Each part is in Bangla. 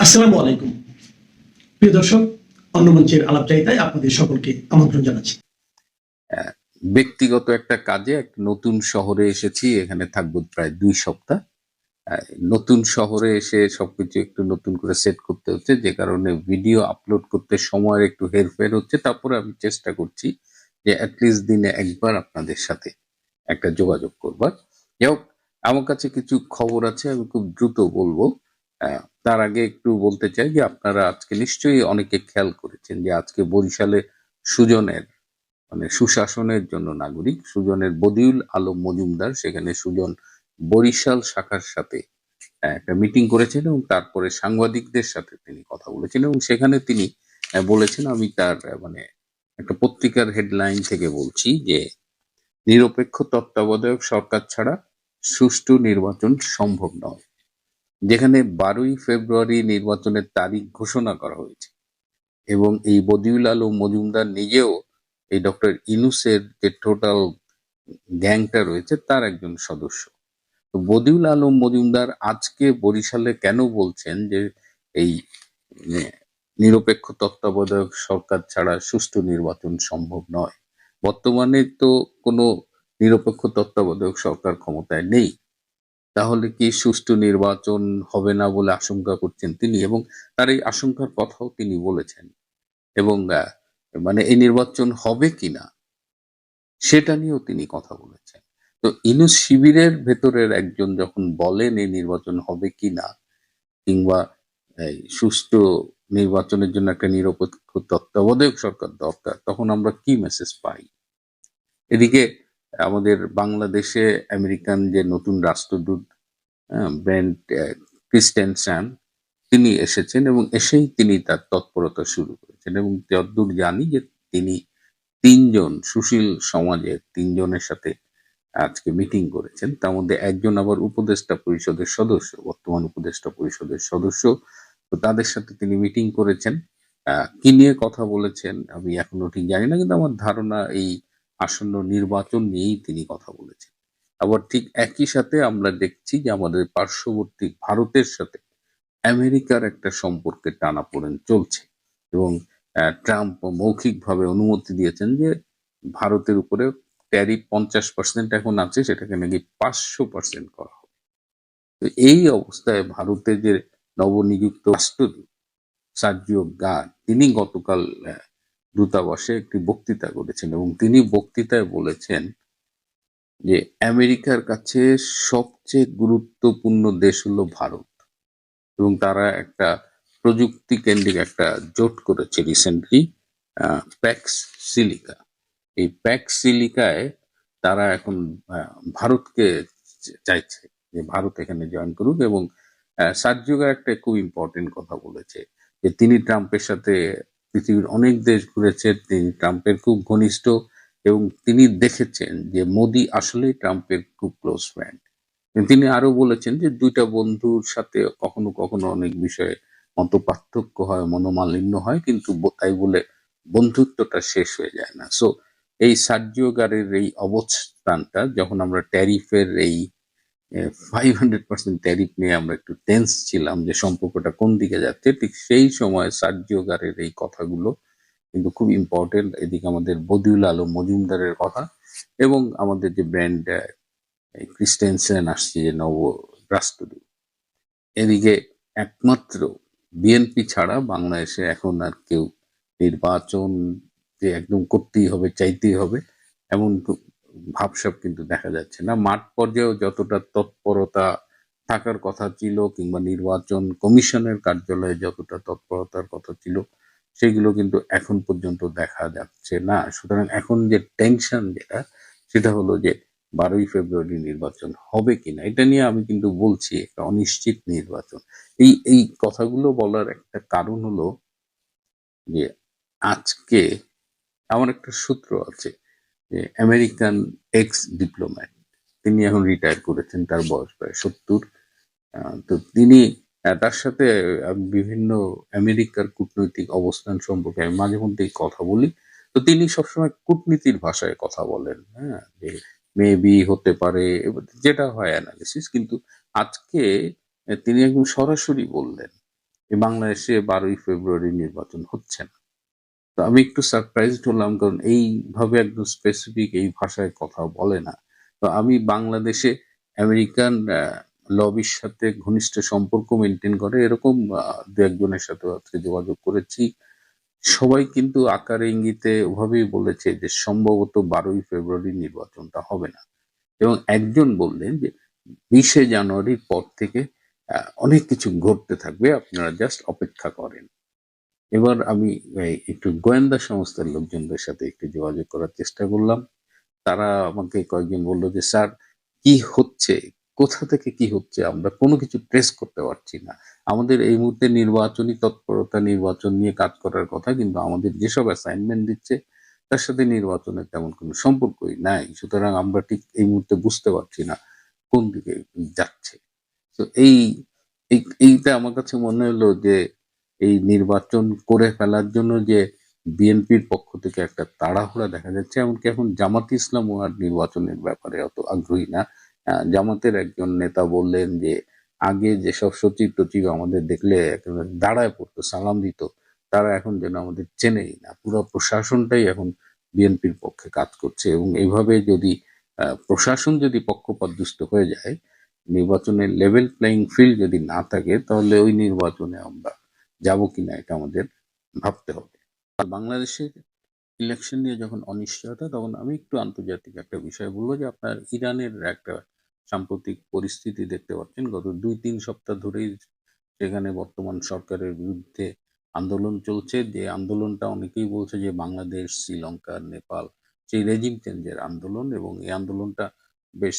আসসালামু আলাইকুম প্রিয় দর্শক, অন্য মঞ্চের আলাপচারিতায় আপনাদের সকলকে আমন্ত্রণ জানাচ্ছি। ব্যক্তিগত একটা কাজে এক নতুন শহরে এসেছি, এখানে থাকবো প্রায় 2 সপ্তাহ। নতুন শহরে এসে সবকিছু একটু নতুন করে সেট করতে হচ্ছে, যে কারণে ভিডিও আপলোড করতে সময়ের একটু হেরফের হচ্ছে। তারপরে আমি চেষ্টা করছি যে অ্যাটলিস্ট দিনে একবার আপনাদের সাথে একটা যোগাযোগ করবার। যাই হোক, আমার কাছে কিছু খবর আছে, আমি খুব দ্রুত বলবো। তার আগে একটু বলতে চাই যে আপনারা আজকে নিশ্চয়ই অনেকে খেয়াল করেছেন যে আজকে বরিশালে সুজনের মানে সুশাসনের জন্য নাগরিক সুজনের বদিউল আলম মজুমদার, সেখানে সুজন বরিশাল শাখার সাথে একটা মিটিং করেছেন এবং তারপরে সাংবাদিকদের সাথে তিনি কথা বলেছেন এবং সেখানে তিনি বলেছেন, আমি তার মানে একটা পত্রিকার হেডলাইন থেকে বলছি যে নিরপেক্ষ তত্ত্বাবধায়ক সরকার ছাড়া সুষ্ঠু নির্বাচন সম্ভব নয়। যেখানে 12ই ফেব্রুয়ারি নির্বাচনের তারিখ ঘোষণা করা হয়েছে এবং এই বদিউল আলম মজুমদার নিজেও এই ডক্টর ইনুসের যে টোটাল গ্যাংটা রয়েছে তার একজন সদস্য। তো বদিউল আলম মজুমদার আজকে বরিশালে কেন বলছেন যে এই নিরপেক্ষ তত্ত্বাবধায়ক সরকার ছাড়া সুষ্ঠু নির্বাচন সম্ভব নয়? বর্তমানে তো কোনো নিরপেক্ষ তত্ত্বাবধায়ক সরকার ক্ষমতায় নেই, তাহলে কি সুষ্ঠু নির্বাচন হবে না বলে আশঙ্কা করছেন তিনি, এবং তার এই আশঙ্কার কথাও তিনি বলেছেন। এবং মানে এই নির্বাচন হবে কিনা সেটা নিয়েও তিনি কথা বলেছেন। তো ইনুস শিবিরের ভেতরের একজন যখন বলেন এই নির্বাচন হবে কিনা কিংবা এই সুষ্ঠু নির্বাচনের জন্য একটা নিরপেক্ষ তত্ত্বাবধায়ক সরকার দরকার, তখন আমরা কি মেসেজ পাই? এদিকে আমাদের বাংলাদেশে আমেরিকান যে নতুন রাষ্ট্রদূত ব্রেন্ট ক্রিস্টেনসেন, তিনি এসেছেন এবং এসেই তিনি তার তৎপরতা শুরু করেছেন এবং যতদূর জানি যে তিনি 3জন সুশীল সমাজের 3জনের সাথে আজকে মিটিং করেছেন। তার মধ্যে একজন আবার উপদেষ্টা পরিষদের সদস্য, বর্তমান উপদেষ্টা পরিষদের সদস্য। তো তাদের সাথে তিনি মিটিং করেছেন। কি নিয়ে কথা বলেছেন আমি এখনো ঠিক জানি না, কিন্তু আমার ধারণা এই আসন্ন নির্বাচন নিয়েই তিনি কথা বলেছেন। আবার ঠিক একই সাথে আমরা দেখছি যে আমাদের পার্শ্ববর্তী ভারতের সাথে আমেরিকার একটা সম্পর্কের টানাপোড়েন চলছে এবং ট্রাম্প মৌখিকভাবে অনুমতি দিয়েছেন যে ভারতের উপরে ট্যারিফ 50% এখন আছে, সেটাকে নাকি 500% করা হবে। তো এই অবস্থায় ভারতের যে নবনিযুক্ত রাষ্ট্রদূত সার্জিও গার, তিনি গতকাল দূতাবাসে একটি বক্তৃতা করেছেন এবং তিনি বক্তৃতায় বলেছেন যে আমেরিকার কাছে সবচেয়ে গুরুত্বপূর্ণ দেশ হলো ভারত এবং তারা একটা প্রযুক্তি কেন্দ্রিক একটা জোট করেছে রিসেন্টলি, প্যাক্স সিলিকা। এই প্যাক্স সিলিকায় তারা এখন ভারতকে চাইছে যে ভারত এখানে জয়েন করুক এবং সার্জিওগার একটা খুব ইম্পর্টেন্ট কথা বলেছে যে তিনি ট্রাম্পের সাথে পৃথিবীর অনেক দেশ ঘুরেছেন, তিনি ট্রাম্পের খুব ঘনিষ্ঠ এবং তিনি দেখেছেন যে মোদি আসলেই ট্রাম্পের খুব ক্লোজ ফ্রেন্ড। তিনি আরো বলেছেন যে দুইটা বন্ধুর সাথে কখনো কখনো অনেক বিষয়ে মতপার্থক্য হয়, মনোমালিন্য হয়, কিন্তু তাই বলে বন্ধুত্বটা শেষ হয়ে যায় না। সো এই সার্জিও গারের এই অবস্থানটা, যখন আমরা ট্যারিফের এই 500% ট্যারিফ নিয়ে আমরা একটু টেন্স ছিলাম যে সম্পর্কটা কোন দিকে যাচ্ছে, ঠিক সেই সময় সার্জিও গারের এই কথাগুলো কিন্তু খুব ইম্পর্টেন্ট। এদিকে আমাদের বদিউল আলম মজুমদারের কথা এবং আমাদের যে ব্র্যান্ড ক্রিস্টেনসেন আসছে যে নব রাষ্ট্রদূত, এদিকে একমাত্র বিএনপি ছাড়া বাংলাদেশে এখন আর কেউ নির্বাচন যে একদম করতেই হবে, চাইতেই হবে এমন ভাবসাব কিন্তু দেখা যাচ্ছে না। মাঠ পর্যায়েও যতটা তৎপরতা থাকার কথা ছিল কিংবা নির্বাচন কমিশনের কার্যালয়ে যতটা তৎপরতার কথা ছিল, সেগুলো কিন্তু এখন পর্যন্ত দেখা যাচ্ছে না। সুতরাং এখন যে টেনশন যেটা, সেটা হলো যে 12ই ফেব্রুয়ারি নির্বাচন হবে কিনা। এটা নিয়ে আমি কিন্তু বলছি একটা অনিশ্চিত নির্বাচন। এই কথাগুলো বলার একটা কারণ হলো যে আজকে আমার একটা সূত্র আছে যে আমেরিকান এক্স ডিপ্লোম্যাট, তিনি এখন রিটায়ার করেছেন, তার বয়স প্রায় 70। তো তিনি তার সাথে বিভিন্ন আমেরিকার কূটনৈতিক অবস্থান সম্পর্কে আমি মাঝে মধ্যেই কথা বলি। তো তিনি সবসময় কূটনীতির ভাষায় কথা বলেন, হ্যাঁ, যে মেবি হতে পারে, যেটা হয় অ্যানালিসিস। কিন্তু আজকে তিনি একদম সরাসরি বললেন এই বাংলাদেশে 12ই ফেব্রুয়ারি নির্বাচন হচ্ছে না। তো আমি একটু সারপ্রাইজড হলাম, কারণ এইভাবে একদম স্পেসিফিক এই ভাষায় কথা বলে না। তো আমি বাংলাদেশে আমেরিকান লবির সাথে ঘনিষ্ঠ সম্পর্ক মেনটেন করে এরকম দু একজনের সাথে আজকে যোগাযোগ করেছি। সবাই কিন্তু আকারে ইঙ্গিতে ওভাবেই বলেছে যে সম্ভবত 12ই ফেব্রুয়ারি নির্বাচনটা হবে না, এবং একজন বললেন যে 20শে জানুয়ারির পর থেকে অনেক কিছু ঘটতে থাকবে, আপনারা জাস্ট অপেক্ষা করেন। এবার আমি একটু গোয়েন্দা সংস্থার লোকজনদের সাথে একটু যোগাযোগ করার চেষ্টা করলাম। তারা আমাকে কয়েকজন বলল যে স্যার, কি হচ্ছে, কোথা থেকে কি হচ্ছে, আমরা কোনো কিছু ট্রেস করতে পারছি না। আমাদের এই মুহূর্তে নির্বাচনী তৎপরতা, নির্বাচন নিয়ে কাজ করার কথা, কিন্তু আমাদের যেসব অ্যাসাইনমেন্ট দিচ্ছে তার সাথে নির্বাচনের তেমন কোনো সম্পর্কই নাই। সুতরাং আমরা ঠিক এই মুহূর্তে বুঝতে পারছি না কোন দিকে যাচ্ছে। তো এইটা আমার কাছে মনে হলো যে এই নির্বাচন করে ফেলার জন্য যে বিএনপির পক্ষ থেকে একটা তাড়াহুড়া দেখা যাচ্ছে, এমনকি এখন জামাত ইসলামও আর নির্বাচনের ব্যাপারে অত আগ্রহী না। জামাতের একজন নেতা বললেন যে আগে যেসব সচিব টচিব আমাদের দেখলে একেবারে দাঁড়ায় পড়তো, সালাম দিত, তারা এখন যেন আমাদের চেনেই না। পুরো প্রশাসনটাই এখন বিএনপির পক্ষে কাজ করছে, এবং এইভাবে যদি প্রশাসন যদি পক্ষপাতদুষ্ট হয়ে যায়, নির্বাচনের লেভেল প্লেইং ফিল্ড যদি না থাকে, তাহলে ওই নির্বাচনে আমরা যাব কিনা এটা আমাদের ভাবতে হবে। আর বাংলাদেশের ইলেকশন নিয়ে যখন অনিশ্চয়তা, তখন আমি একটু আন্তর্জাতিক একটা বিষয় বলবো যে আপনার ইরানের একটা সাম্প্রতিক পরিস্থিতি দেখতে পাচ্ছেন। গত 2-3 সপ্তাহ ধরেই সেখানে বর্তমান সরকারের বিরুদ্ধে আন্দোলন চলছে, যে আন্দোলনটা অনেকেই বলছে যে বাংলাদেশ, শ্রীলঙ্কা, নেপাল সেই রেজিম চেঞ্জের আন্দোলন, এবং এই আন্দোলনটা বেশ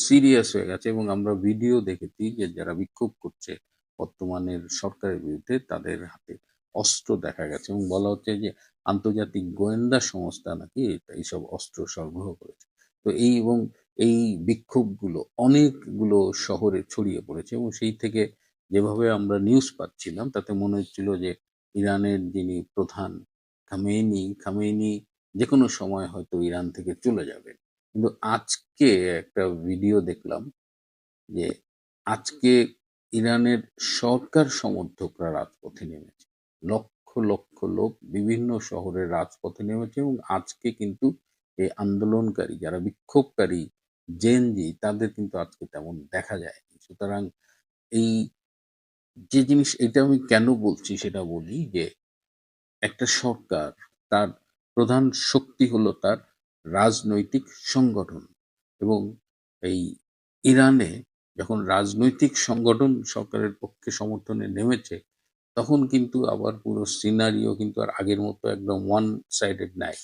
সিরিয়াস হয়ে গেছে। এবং আমরা ভিডিও দেখেছি যে যারা বিক্ষোভ করছে বর্তমানের সরকারের বিরুদ্ধে, তাদের হাতে অস্ত্র দেখা গেছে, এবং বলা হচ্ছে যে আন্তর্জাতিক গোয়েন্দা সংস্থা নাকি এইসব অস্ত্র সরবরাহ করেছে। তো এই বিক্ষোভগুলো অনেকগুলো শহরে ছড়িয়ে পড়েছে, এবং সেই থেকে যেভাবে আমরা নিউজ পাচ্ছিলাম তাতে মনে হচ্ছিল যে ইরানের যিনি প্রধান খামেনি যে কোনো সময় হয়তো ইরান থেকে চলে যাবেন। কিন্তু আজকে একটা ভিডিও দেখলাম যে আজকে ইরানের সরকার সমর্থকরা রাজপথে নেমেছে, লক্ষ লক্ষ লোক বিভিন্ন শহরের রাজপথে নেমেছে, এবং আজকে কিন্তু এই আন্দোলনকারী যারা বিক্ষোভকারী জেনজি তাদের কিন্তু আজকে তেমন দেখা যায়নি। সুতরাং এই যে জিনিস, এটা আমি কেন বলছি সেটা বলি যে একটা সরকার, তার প্রধান শক্তি হলো তার রাজনৈতিক সংগঠন, এবং এই ইরানে যখন রাজনৈতিক সংগঠন সরকারের পক্ষে সমর্থনে নেমেছে, তখন কিন্তু আবার পুরো সিনারিও কিন্তু আর আগের মতো একদম ওয়ান সাইডেড নাই,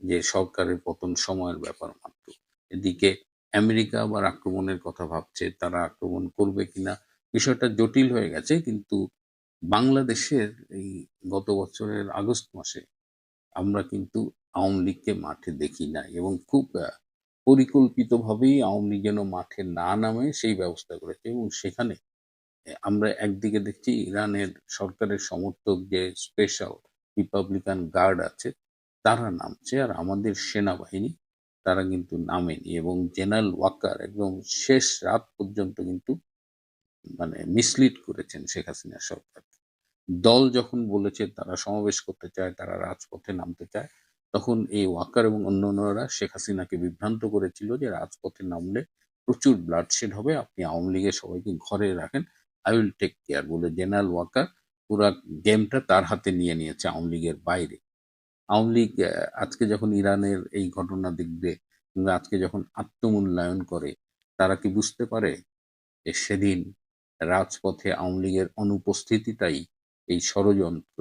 যে সরকারের পতন সময়ের ব্যাপার মাত্র। এদিকে আমেরিকা আবার আক্রমণের কথা ভাবছে, তারা আক্রমণ করবে কিনা বিষয়টা জটিল হয়ে গেছে। কিন্তু বাংলাদেশের এই গত বছরের আগস্ট মাসে আমরা কিন্তু আওয়ামী লীগকে মাঠে দেখি নাই, এবং খুব পরিকল্পিতভাবেই আওয়ামী লীগ যেন মাঠে না নামে সেই ব্যবস্থা করেছে। এবং সেখানে আমরা একদিকে দেখছি ইরানের সরকারের সমর্থক যে স্পেশাল রিপাবলিকান গার্ড আছে তারা নামছে, আর আমাদের সেনাবাহিনী তারা কিন্তু নামেনি, এবং জেনারেল ওয়াকার একদম শেষ রাত পর্যন্ত কিন্তু মানে মিসলিড করেছেন শেখ হাসিনা সরকার। দল যখন বলেছে তারা সমাবেশ করতে চায়, তারা রাজপথে নামতে চায়, তখন এই ওয়াকার এবং অন্যান্যরা শেখ হাসিনাকে বিভ্রান্ত করেছিল যে রাজপথে নামলে প্রচুর ব্লাডশেড হবে, আপনি আওয়ামী লীগের সবাইকে ঘরে রাখেন, আই উইল টেক কেয়ার বলে জেনারেল ওয়াকার পুরা গেমটা তার হাতে নিয়ে নিয়েছে আওয়ামী লীগের বাইরে। আওয়ামী লীগ আজকে যখন ইরানের এই ঘটনা দেখবে, কিংবা আজকে যখন আত্মমূল্যায়ন করে, তারা কি বুঝতে পারে যে সেদিন রাজপথে আওয়ামী লীগের অনুপস্থিতিটাই এই ষড়যন্ত্র,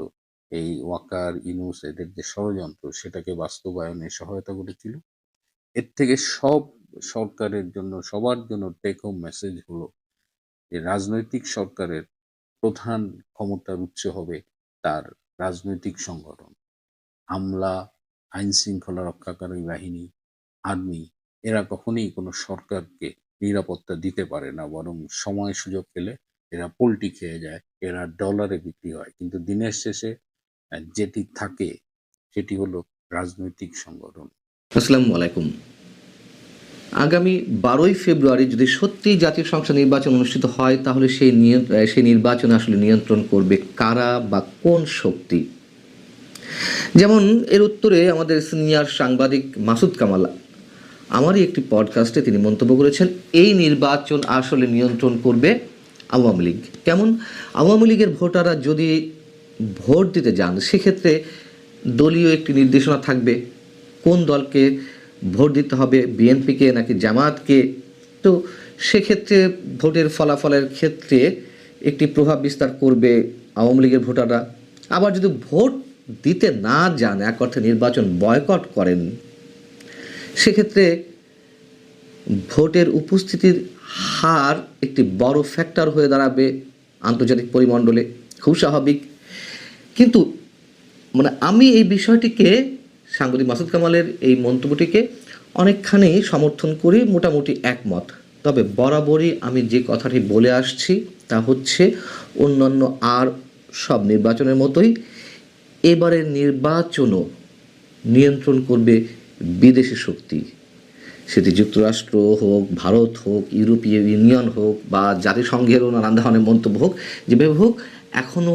এই ওয়াকার ইউনূস এদের যে ষড়যন্ত্র সেটাকে বাস্তবায়নে সহায়তা করেছিল? এর থেকে সব সরকারের জন্য, সবার জন্য টেক হোম মেসেজ হলো যে রাজনৈতিক সরকারের প্রধান ক্ষমতার উৎস হবে তার রাজনৈতিক সংগঠন। আমলা, আইন শৃঙ্খলা রক্ষাকারী বাহিনী, আর্মি, এরা কখনোই কোনো সরকারকে নিরাপত্তা দিতে পারে না, বরং সময় সুযোগ পেলে এরা পোল্টি খেয়ে যায়, এরা ডলারে বিক্রি হয়। কিন্তু দিনের শেষে যেটি থাকে সেটি হলো রাজনৈতিক সংগঠন। আসসালামু আলাইকুম। আগামী 12ই ফেব্রুয়ারি যদি সত্যি জাতীয় সংসদ নির্বাচন অনুষ্ঠিত হয়, তাহলে সেই নির্বাচন আসলে নিয়ন্ত্রণ করবে কারা বা কোন শক্তি? যেমন এর উত্তরে আমাদের সিনিয়র সাংবাদিক মাসুদ কামাল আমারই একটি পডকাস্টে তিনি মন্তব্য করেছেন, এই নির্বাচন আসলে নিয়ন্ত্রণ করবে আওয়ামী লীগ। কেমন? আওয়ামী লীগের ভোটাররা যদি ভোট দিতে যান, সেক্ষেত্রে দলীয় একটি নির্দেশনা থাকবে কোন দলকে ভোট দিতে হবে, বিএনপিকে নাকি জামায়াতকে। তো সেক্ষেত্রে ভোটের ফলাফলের ক্ষেত্রে একটি প্রভাব বিস্তার করবে আওয়ামী লীগের ভোটাররা। আবার যদি ভোট দিতে না যান, এক অর্থে নির্বাচন বয়কট করেন, সেক্ষেত্রে ভোটের উপস্থিতির হার একটি বড় ফ্যাক্টর হয়ে দাঁড়াবে আন্তর্জাতিক পরিমণ্ডলে, খুব স্বাভাবিক। কিন্তু আমি এই বিষয়টিকে, সাংবাদিক মাসুদ কামালের এই মন্তব্যটিকে অনেকখানি সমর্থন করি, মোটামুটি একমত। তবে বরাবরই আমি যে কথাটি বলে আসছি তা হচ্ছে, অন্যান্য আর সব নির্বাচনের মতোই এবারের নির্বাচনও নিয়ন্ত্রণ করবে বিদেশি শক্তি। সেটি যুক্তরাষ্ট্র হোক, ভারত হোক, ইউরোপীয় ইউনিয়ন হোক বা জাতিসংঘেরও নানান ধরনের মন্তব্য হোক, যেভাবে হোক, এখনও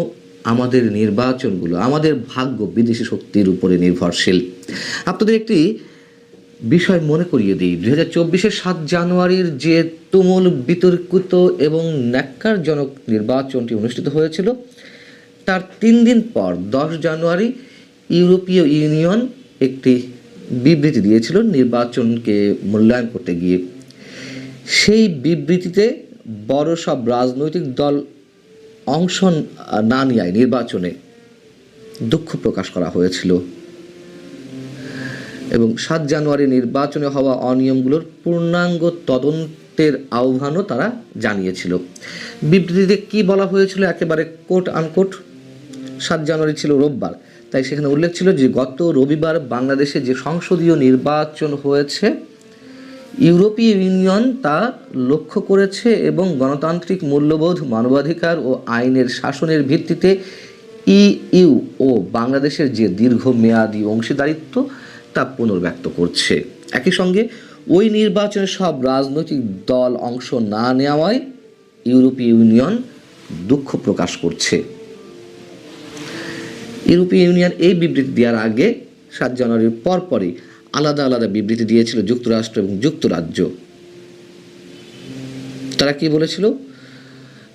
আমাদের নির্বাচনগুলো, আমাদের ভাগ্য বিদেশি শক্তির উপরে নির্ভরশীল। আপনাদের একটি বিষয় মনে করিয়ে দিই, 2024-এর 7 জানুয়ারির যে তুমুল বিতর্কিত এবং ন্যাক্কারজনক নির্বাচনটি অনুষ্ঠিত হয়েছিল, তার 3 দিন পর 10 জানুয়ারি ইউরোপীয় ইউনিয়ন একটি বিবৃতি দিয়েছিল নির্বাচনকে মূল্যায়ন করতে গিয়ে। সেই বিবৃতিতে বড় সব রাজনৈতিক দল অংশ না নেওয়ায় নির্বাচনে দুঃখ প্রকাশ করা হয়েছিল এবং 7 জানুয়ারি নির্বাচনে হওয়া অনিয়মগুলোর পূর্ণাঙ্গ তদন্তের আহ্বানও তারা জানিয়েছিল। বিবৃতিতে কি বলা হয়েছিল, একেবারে কোট আনকোট, 7 জানুয়ারি ছিল রোববার, তাই সেখানে উল্লেখ ছিল যে গত রবিবার বাংলাদেশে যে সংসদীয় নির্বাচন হয়েছে, ইউরোপীয় ইউনিয়ন তা লক্ষ্য করেছে এবং গণতান্ত্রিক মূল্যবোধ, মানবাধিকার ও আইনের শাসনের ভিত্তিতে ইইউ ও বাংলাদেশের যে দীর্ঘমেয়াদী অংশীদারিত্ব তা পুনর্ব্যক্ত করছে। একই সঙ্গে ওই নির্বাচনে সব রাজনৈতিক দল অংশ না নেওয়ায় ইউরোপীয় ইউনিয়ন দুঃখ প্রকাশ করছে। ইউরোপীয় ইউনিয়ন এই বিবৃতি দেওয়ার আগে 7 জানুয়ারির পরপরই আলাদা আলাদা বিবৃতি দিয়েছিল যুক্তরাষ্ট্র এবং যুক্তরাজ্য। তারা কি বলেছিল?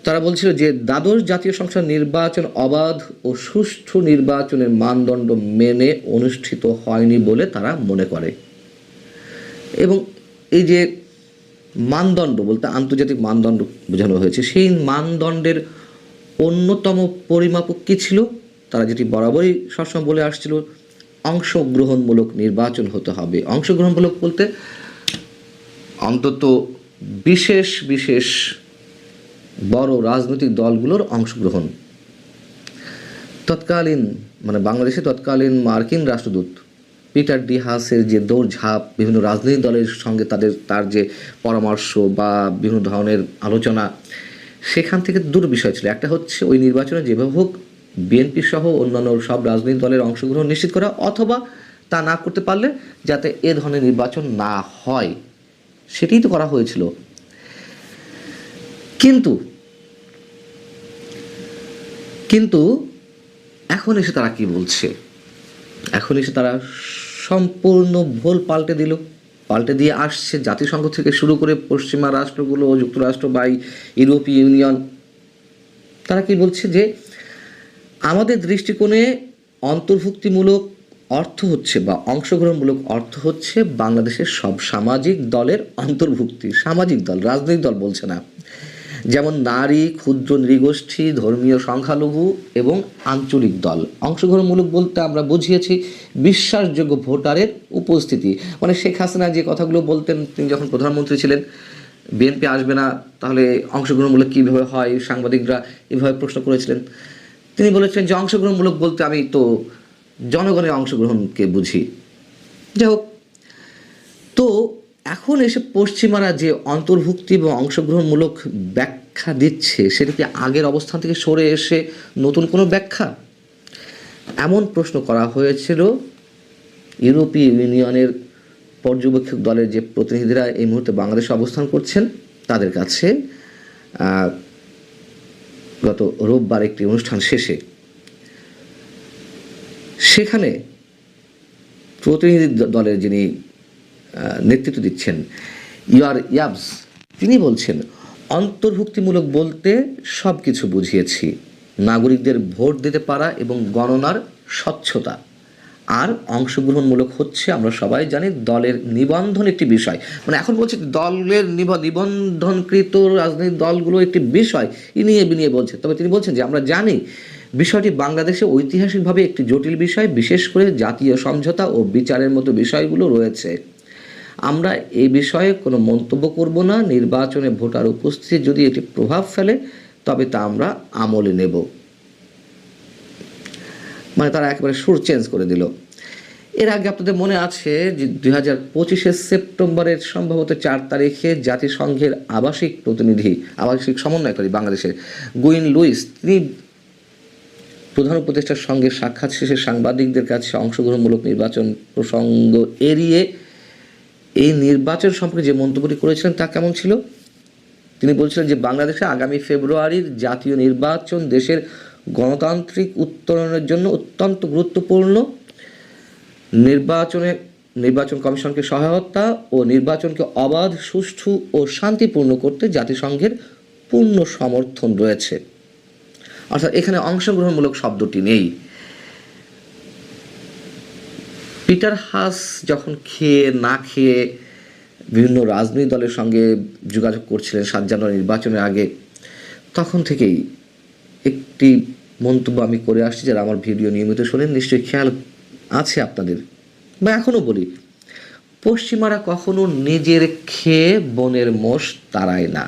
তারা বলছিল যে দ্বাদশ জাতীয় সংসদ নির্বাচন অবাধ ও সুষ্ঠু নির্বাচনের মানদণ্ড মেনে অনুষ্ঠিত হয়নি বলে তারা মনে করে। এবং এই যে মানদণ্ড বলতে আন্তর্জাতিক মানদণ্ড বোঝানো হয়েছে, সেই মানদণ্ডের অন্যতম পরিমাপক কী ছিল? তারা যেটি বরাবরই সবসময় বলে আসছিল, অংশগ্রহণমূলক নির্বাচন হতে হবে। অংশগ্রহণমূলক বলতে অন্তত বিশেষ বিশেষ বড় রাজনৈতিক দলগুলোর অংশগ্রহণ। তৎকালীন বাংলাদেশে তৎকালীন মার্কিন রাষ্ট্রদূত পিটার ডি হাসের যে দৌড়ঝাঁপ, বিভিন্ন রাজনৈতিক দলের সঙ্গে তার যে পরামর্শ বা বিভিন্ন ধরনের আলোচনা, সেখান থেকে দুটো বিষয় ছিল। একটা হচ্ছে ওই নির্বাচনে যেভাবে হোক বিএনপি সহ অন্যান্য সব রাজনৈতিক দলের অংশগ্রহণ নিশ্চিত করা, অথবা তা না করতে পারলে যাতে এ ধরনের নির্বাচন না হয়, সেটাই তো করা হয়েছিল। কিন্তু এখন এসে তারা কি বলছে? এখন এসে তারা সম্পূর্ণ ভুল পাল্টে দিয়ে আসছে। জাতিসংঘ থেকে শুরু করে পশ্চিমা রাষ্ট্রগুলো, যুক্তরাষ্ট্র বা ইউরোপীয় ইউনিয়ন, তারা কি বলছে যে আমাদের দৃষ্টিকোণে অন্তর্ভুক্তিমূলক অর্থ হচ্ছে বা অংশগ্রহণমূলক অর্থ হচ্ছে বাংলাদেশের সব সামাজিক দলের অন্তর্ভুক্তি। সামাজিক দল, রাজনৈতিক দল বলছে না। যেমন নারী, ক্ষুদ্র নৃগোষ্ঠী, ধর্মীয় সংখ্যালঘু এবং আঞ্চলিক দল। অংশগ্রহণমূলক বলতে আমরা বুঝিয়েছি বিশ্বাসযোগ্য ভোটারের উপস্থিতি। শেখ হাসিনা যে কথাগুলো বলতেন তিনি যখন প্রধানমন্ত্রী ছিলেন, বিএনপি আসবে না, তাহলে অংশগ্রহণমূলক কীভাবে হয়, সাংবাদিকরা এভাবে প্রশ্ন করেছিলেন। তিনি বলেছেন যে অংশগ্রহণমূলক বলতে আমি তো জনগণের অংশগ্রহণকে বুঝি। যাই হোক, তো এখন এসে পশ্চিমারা যে অন্তর্ভুক্তি বা অংশগ্রহণমূলক ব্যাখ্যা দিচ্ছে, সেটা কি আগের অবস্থান থেকে সরে এসে নতুন কোনো ব্যাখ্যা? এমন প্রশ্ন করা হয়েছিল ইউরোপীয় ইউনিয়নের পর্যবেক্ষক দলের যে প্রতিনিধিরা এই মুহূর্তে বাংলাদেশে অবস্থান করছেন তাদের কাছে গত রোববার একটি অনুষ্ঠান শেষে সেখানে প্রতিনিধি দলের যিনি নেতৃত্ব দিচ্ছেন ইয়াবস তিনি বলছেন, অন্তর্ভুক্তিমূলক বলতে সব কিছু বুঝিয়েছি, নাগরিকদের ভোট দিতে পারা এবং গণনার স্বচ্ছতা, আর অংশগ্রহণমূলক হচ্ছে আমরা সবাই জানি দলের নিবন্ধন একটি বিষয়। মানে এখন বলছে দলের নিবন্ধনকৃত রাজনৈতিক দলগুলো একটি বিষয় নিয়ে বিনিয়ে বলছে। তবে তিনি বলছেন যে আমরা জানি বিষয়টি বাংলাদেশে ঐতিহাসিকভাবে একটি জটিল বিষয়, বিশেষ করে জাতীয় সমঝোতা ও বিচারের মতো বিষয়গুলো রয়েছে। আমরা এই বিষয়ে কোনো মন্তব্য করব না। নির্বাচনে ভোটার উপস্থিতি যদি এটি প্রভাব ফেলে তবে তা আমরা আমলে নেব। মানে তারা একেবারে সুর চেঞ্জ করে দিল। এর আগে আপনাদের মনে আছে যে 2025 সেপ্টেম্বরের সম্ভবত 4 তারিখে জাতিসংঘের আবাসিক সমন্বয়কারী বাংলাদেশের গুইন লুইস তিনি প্রধান উপদেষ্টার সঙ্গে সাক্ষাৎ শেষে সাংবাদিকদের কাছে অংশগ্রহণমূলক নির্বাচন প্রসঙ্গ এড়িয়ে এই নির্বাচন সম্পর্কে যে মন্তব্যটি করেছিলেন তা কেমন ছিল? তিনি বলছিলেন যে বাংলাদেশে আগামী ফেব্রুয়ারির জাতীয় নির্বাচন দেশের গণতান্ত্রিক উত্তরণের জন্য অত্যন্ত গুরুত্বপূর্ণ। নির্বাচন কমিশনকে সহায়তা ও নির্বাচনকে অবাধ, সুষ্ঠু ও শান্তিপূর্ণ করতে জাতিসংঘের পূর্ণ সমর্থন রয়েছে। অর্থাৎ এখানে অংশগ্রহণমূলক শব্দটি নেই। পিটার হাস যখন না খেয়ে বিভিন্ন রাজনৈতিক দলের সঙ্গে যোগাযোগ করছিলেন 7 জানুয়ারি নির্বাচনের আগে, তখন থেকেই একটি মন্তব্য আমি করে আসছি, যারা আমার ভিডিও নিয়মিত শোনেন নিশ্চয়ই খেয়াল আছে আপনাদের, বা এখনও বলি, পশ্চিমারা কখনো নিজের খেয়ে বনের মোষ তাড়ায় না।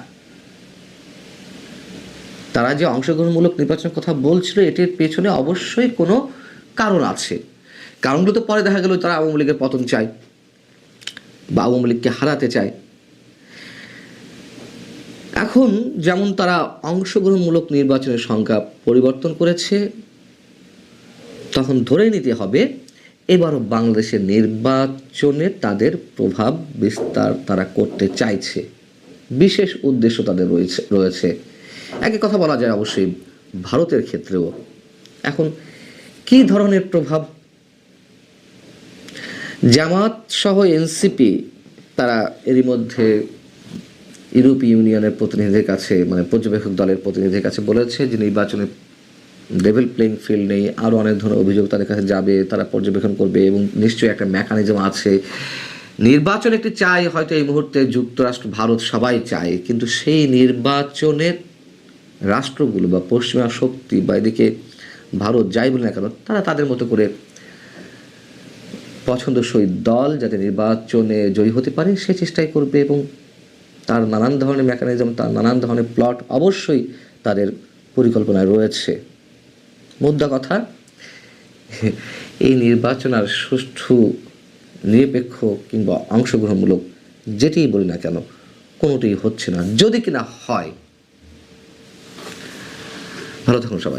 তারা যে অংশগ্রহণমূলক নির্বাচনের কথা বলছিল এটির পেছনে অবশ্যই কোনো কারণ আছে। কারণগুলো তো পরে দেখা গেল তারা আওয়ামী লীগের পতন চায় বা আওয়ামী লীগকে হারাতে চায়। এখন যেমন তারা অংশগ্রহণমূলক নির্বাচনের সংখ্যা পরিবর্তন করেছে, তখন ধরে নিতে হবে এবারও বাংলাদেশের নির্বাচনে তাদের প্রভাব বিস্তার তারা করতে চাইছে, বিশেষ উদ্দেশ্য তাদের রয়েছে। একই কথা বলা যায় অবশ্যই ভারতের ক্ষেত্রেও। এখন কি ধরনের প্রভাব? জামাত সহ এনসিপি তারা এরই মধ্যে ইউরোপীয় ইউনিয়নের প্রতিনিধিদের কাছে, মানে পর্যবেক্ষক দলের প্রতিনিধিদের কাছে বলেছে যে নির্বাচনে লেভেল প্লেইং ফিল্ড নেই, আরও অনেক ধরনের অভিযোগ তাদের কাছে যাবে, তারা পর্যবেক্ষণ করবে এবং নিশ্চয়ই একটা মেকানিজম আছে। নির্বাচন একটি চাই, হয়তো এই মুহূর্তে যুক্তরাষ্ট্র, ভারত সবাই চায়, কিন্তু সেই নির্বাচনের রাষ্ট্রগুলো বা পশ্চিমা শক্তি বা এদিকে ভারত যাই বলে না কেন, তারা তাদের মতো করে পছন্দসই দল যাতে নির্বাচনে জয়ী হতে পারে সে চেষ্টাই করবে এবং তার নানান ধরনের মেকানিজম, তার নানান ধরনের প্লট অবশ্যই তাদের পরিকল্পনায় রয়েছে। মুদ্রা কথা, এই নির্বাচন আর সুষ্ঠু, নিরপেক্ষ কিংবা অংশগ্রহণমূলক যেটিই বলি না কেন, কোনোটাই হচ্ছে না। যদি কিনা হয়, ভালো থাকুন সবাই।